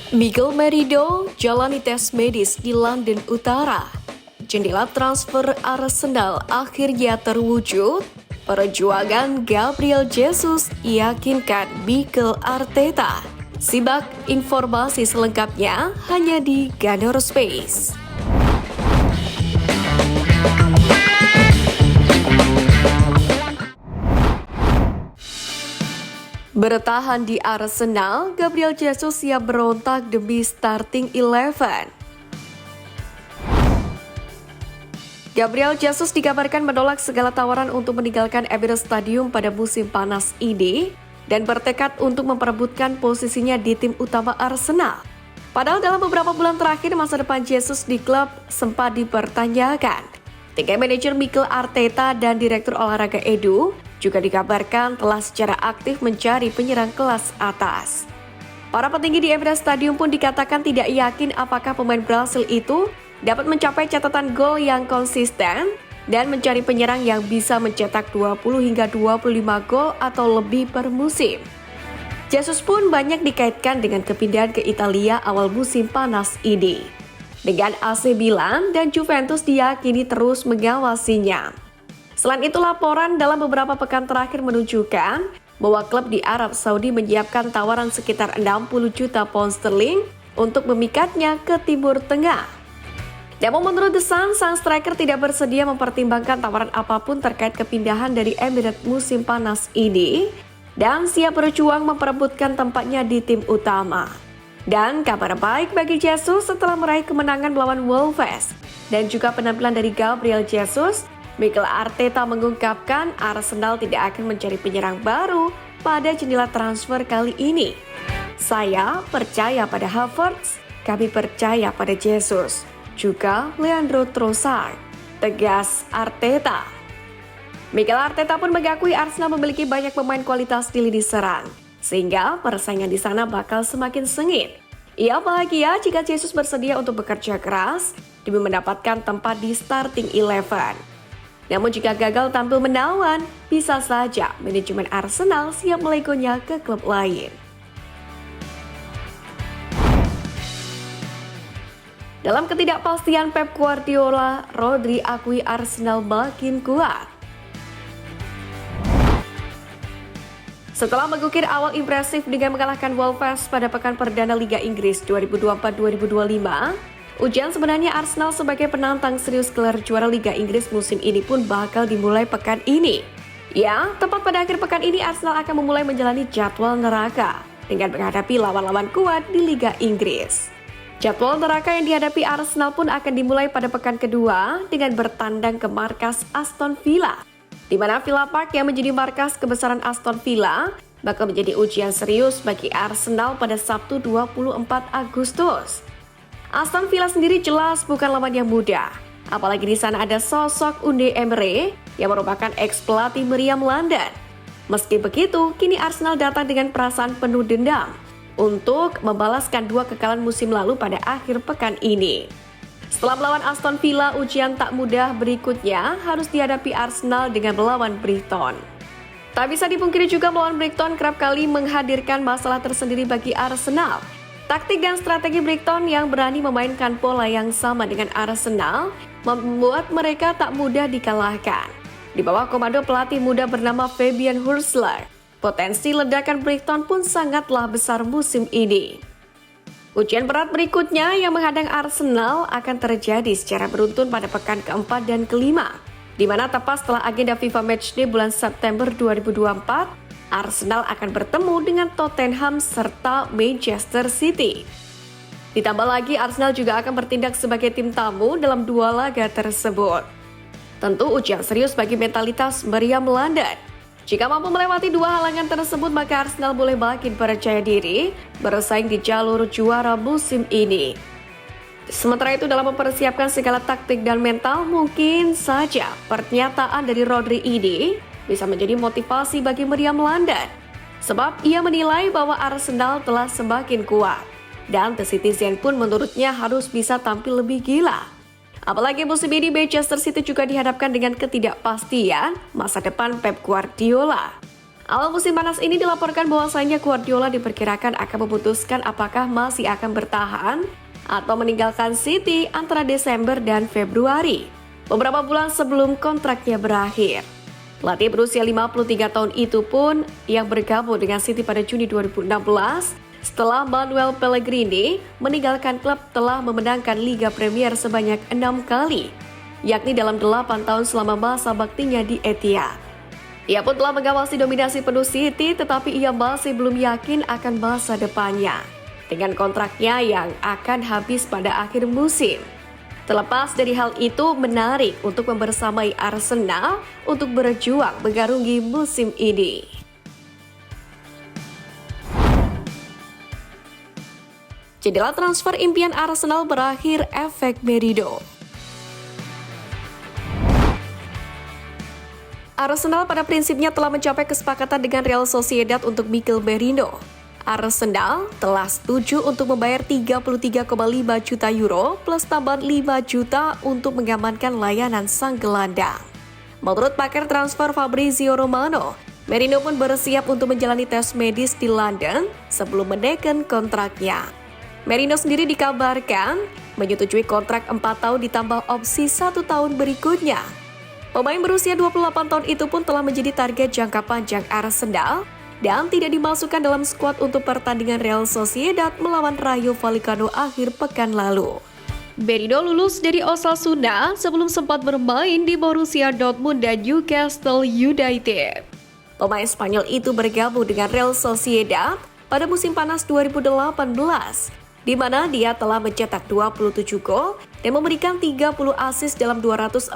Miguel Merino jalani tes medis di London Utara. Jendela transfer Arsenal akhirnya terwujud. Perjuangan Gabriel Jesus yakinkan Mikel Arteta. Simak informasi selengkapnya hanya di Ganor Space. Bertahan di Arsenal, Gabriel Jesus siap berontak demi starting 11. Gabriel Jesus dikabarkan menolak segala tawaran untuk meninggalkan Emirates Stadium pada musim panas ini dan bertekad untuk memperebutkan posisinya di tim utama Arsenal. Padahal dalam beberapa bulan terakhir masa depan Jesus di klub sempat dipertanyakan. Tiga manajer Mikel Arteta dan Direktur Olahraga Edu juga dikabarkan telah secara aktif mencari penyerang kelas atas. Para petinggi di Emirates Stadium pun dikatakan tidak yakin apakah pemain Brasil itu dapat mencapai catatan gol yang konsisten dan mencari penyerang yang bisa mencetak 20 hingga 25 gol atau lebih per musim. Jesus pun banyak dikaitkan dengan kepindahan ke Italia awal musim panas ini. Dengan AC Milan dan Juventus diyakini terus mengawasinya. Selain itu, laporan dalam beberapa pekan terakhir menunjukkan bahwa klub di Arab Saudi menyiapkan tawaran sekitar 60 juta pound sterling untuk memikatnya ke Timur Tengah. Namun menurut The Sun, sang striker tidak bersedia mempertimbangkan tawaran apapun terkait kepindahan dari Emirates musim panas ini dan siap berjuang memperebutkan tempatnya di tim utama. Dan kabar baik bagi Jesus setelah meraih kemenangan melawan Wolves dan juga penampilan dari Gabriel Jesus, Mikel Arteta mengungkapkan Arsenal tidak akan mencari penyerang baru pada jendela transfer kali ini. Saya percaya pada Havertz, kami percaya pada Jesus, juga Leandro Trossard, tegas Arteta. Mikel Arteta pun mengakui Arsenal memiliki banyak pemain kualitas di lini serang, sehingga persaingan di sana bakal semakin sengit. Ia bahagia jika Jesus bersedia untuk bekerja keras demi mendapatkan tempat di starting 11. Namun jika gagal tampil menawan, bisa saja manajemen Arsenal siap melegonya ke klub lain. Dalam ketidakpastian Pep Guardiola, Rodri akui Arsenal makin kuat. Setelah mengukir awal impresif dengan mengalahkan Wolves pada pekan perdana Liga Inggris 2024-2025, ujian sebenarnya Arsenal sebagai penantang serius gelar juara Liga Inggris musim ini pun bakal dimulai pekan ini. Ya, tepat pada akhir pekan ini Arsenal akan memulai menjalani jadwal neraka dengan menghadapi lawan-lawan kuat di Liga Inggris. Jadwal neraka yang dihadapi Arsenal pun akan dimulai pada pekan kedua dengan bertandang ke markas Aston Villa, di mana Villa Park yang menjadi markas kebesaran Aston Villa bakal menjadi ujian serius bagi Arsenal pada Sabtu 24 Agustus. Aston Villa sendiri jelas bukan lawan yang mudah, apalagi di sana ada sosok Unai Emery yang merupakan ex-pelatih meriam London. Meski begitu, kini Arsenal datang dengan perasaan penuh dendam untuk membalaskan dua kekalahan musim lalu pada akhir pekan ini. Setelah melawan Aston Villa, ujian tak mudah berikutnya harus dihadapi Arsenal dengan melawan Brighton. Tak bisa dipungkiri juga melawan Brighton kerap kali menghadirkan masalah tersendiri bagi Arsenal. Taktik dan strategi Brighton yang berani memainkan pola yang sama dengan Arsenal membuat mereka tak mudah dikalahkan. Di bawah komando pelatih muda bernama Fabian Hurstler, potensi ledakan Brighton pun sangatlah besar musim ini. Ujian berat berikutnya yang menghadang Arsenal akan terjadi secara beruntun pada pekan keempat dan kelima, di mana tepat setelah agenda FIFA Matchday bulan September 2024, Arsenal akan bertemu dengan Tottenham serta Manchester City. Ditambah lagi Arsenal juga akan bertindak sebagai tim tamu dalam dua laga tersebut. Tentu ujian serius bagi mentalitas meriam London. Jika mampu melewati dua halangan tersebut, maka Arsenal boleh makin percaya diri bersaing di jalur juara musim ini. Sementara itu dalam mempersiapkan segala taktik dan mental, mungkin saja pernyataan dari Rodri ini bisa menjadi motivasi bagi meriam London. Sebab ia menilai bahwa Arsenal telah semakin kuat. Dan The Citizen pun menurutnya harus bisa tampil lebih gila. Apalagi musim ini Manchester City juga dihadapkan dengan ketidakpastian masa depan Pep Guardiola. Awal musim panas ini dilaporkan bahwasanya Guardiola diperkirakan akan memutuskan apakah masih akan bertahan atau meninggalkan City antara Desember dan Februari, beberapa bulan sebelum kontraknya berakhir. Pelatih berusia 53 tahun itu pun yang bergabung dengan City pada Juni 2016 setelah Manuel Pellegrini meninggalkan klub telah memenangkan Liga Premier sebanyak 6 kali, yakni dalam 8 tahun selama masa baktinya di Etihad. Ia pun telah mengawasi dominasi penuh City, tetapi ia masih belum yakin akan masa depannya dengan kontraknya yang akan habis pada akhir musim. Terlepas dari hal itu, menarik untuk membersamai Arsenal untuk berjuang mengarungi musim ini. Jendela transfer impian Arsenal berakhir efek Merino. Arsenal pada prinsipnya telah mencapai kesepakatan dengan Real Sociedad untuk Mikel Merino. Arsenal telah setuju untuk membayar 33,5 juta euro plus tambahan 5 juta untuk mengamankan layanan sang gelandang. Menurut pakar transfer Fabrizio Romano, Merino pun bersiap untuk menjalani tes medis di London sebelum meneken kontraknya. Merino sendiri dikabarkan menyetujui kontrak 4 tahun ditambah opsi 1 tahun berikutnya. Pemain berusia 28 tahun itu pun telah menjadi target jangka panjang Arsenal dan tidak dimasukkan dalam skuad untuk pertandingan Real Sociedad melawan Rayo Vallecano akhir pekan lalu. Merino lulus dari Osasuna sebelum sempat bermain di Borussia Dortmund dan Newcastle United. Pemain Spanyol itu bergabung dengan Real Sociedad pada musim panas 2018, di mana dia telah mencetak 27 gol dan memberikan 30 assist dalam 242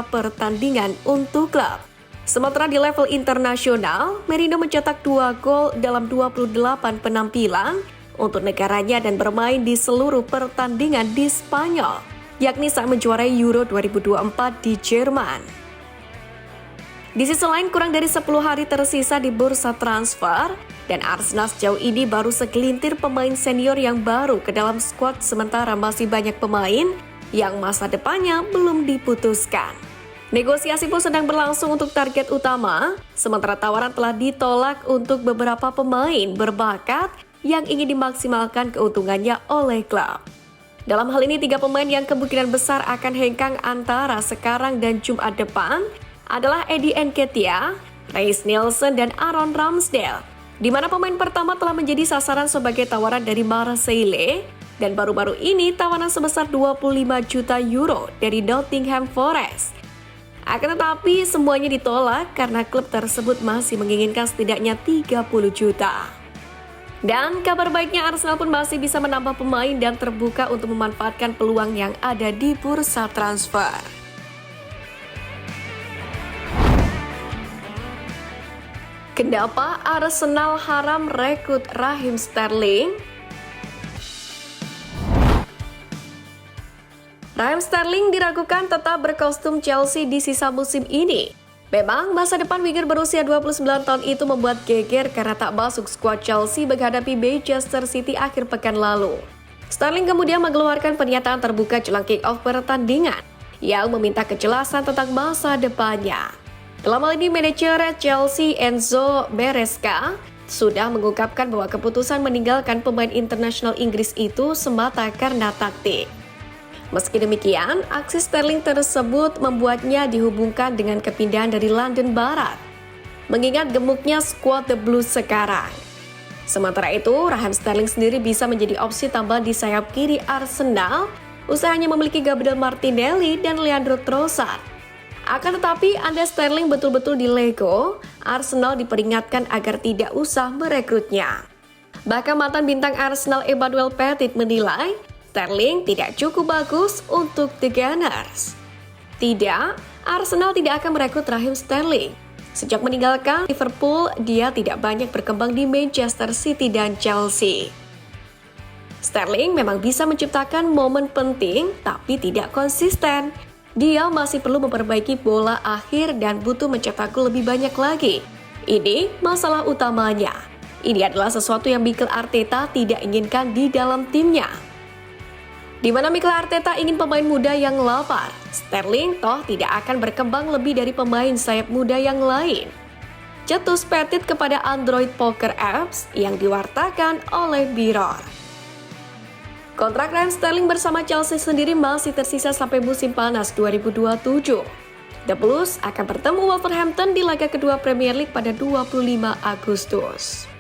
pertandingan untuk klub. Sementara di level internasional, Merino mencetak 2 gol dalam 28 penampilan untuk negaranya dan bermain di seluruh pertandingan di Spanyol, yakni saat menjuarai Euro 2024 di Jerman. Di sisi lain, kurang dari 10 hari tersisa di bursa transfer, dan Arsenal sejauh ini baru segelintir pemain senior yang baru ke dalam skuad, sementara masih banyak pemain yang masa depannya belum diputuskan. Negosiasi pun sedang berlangsung untuk target utama, sementara tawaran telah ditolak untuk beberapa pemain berbakat yang ingin dimaksimalkan keuntungannya oleh klub. Dalam hal ini, 3 pemain yang kemungkinan besar akan hengkang antara sekarang dan Jumat depan adalah Eddie Nketiah, Reiss Nelson, dan Aaron Ramsdale, di mana pemain pertama telah menjadi sasaran sebagai tawaran dari Marseille, dan baru-baru ini tawaran sebesar 25 juta euro dari Nottingham Forest. Akan tetapi semuanya ditolak karena klub tersebut masih menginginkan setidaknya 30 juta. Dan kabar baiknya, Arsenal pun masih bisa menambah pemain dan terbuka untuk memanfaatkan peluang yang ada di bursa transfer. Kenapa Arsenal haram rekrut Raheem Sterling? Raheem Sterling diragukan tetap berkostum Chelsea di sisa musim ini. Memang masa depan winger berusia 29 tahun itu membuat geger karena tak masuk skuad Chelsea menghadapi Manchester City akhir pekan lalu. Sterling kemudian mengeluarkan pernyataan terbuka jelang kick-off pertandingan yang meminta kejelasan tentang masa depannya. Dalam hal ini, manajer Chelsea Enzo Maresca sudah mengungkapkan bahwa keputusan meninggalkan pemain internasional Inggris itu semata karena taktik. Meski demikian, aksi Sterling tersebut membuatnya dihubungkan dengan kepindahan dari London Barat, mengingat gemuknya skuad The Blues sekarang. Sementara itu, Raheem Sterling sendiri bisa menjadi opsi tambahan di sayap kiri Arsenal, usahanya memiliki Gabriel Martinelli dan Leandro Trossard. Akan tetapi, andai Sterling betul-betul dilego, Arsenal diperingatkan agar tidak usah merekrutnya. Bahkan mantan bintang Arsenal Emmanuel Petit menilai Sterling tidak cukup bagus untuk The Gunners. Tidak, Arsenal tidak akan merekrut Raheem Sterling. Sejak meninggalkan Liverpool, dia tidak banyak berkembang di Manchester City dan Chelsea. Sterling memang bisa menciptakan momen penting, tapi tidak konsisten. Dia masih perlu memperbaiki bola akhir dan butuh mencetak gol lebih banyak lagi. Ini masalah utamanya. Ini adalah sesuatu yang Mikel Arteta tidak inginkan di dalam timnya. Di mana Mikel Arteta ingin pemain muda yang lapar, Sterling toh tidak akan berkembang lebih dari pemain sayap muda yang lain. cetus Petit kepada Android Poker Apps yang diwartakan oleh Mirror. Kontrak Raheem Sterling bersama Chelsea sendiri masih tersisa sampai musim panas 2027. The Blues akan bertemu Wolverhampton di laga kedua Premier League pada 25 Agustus.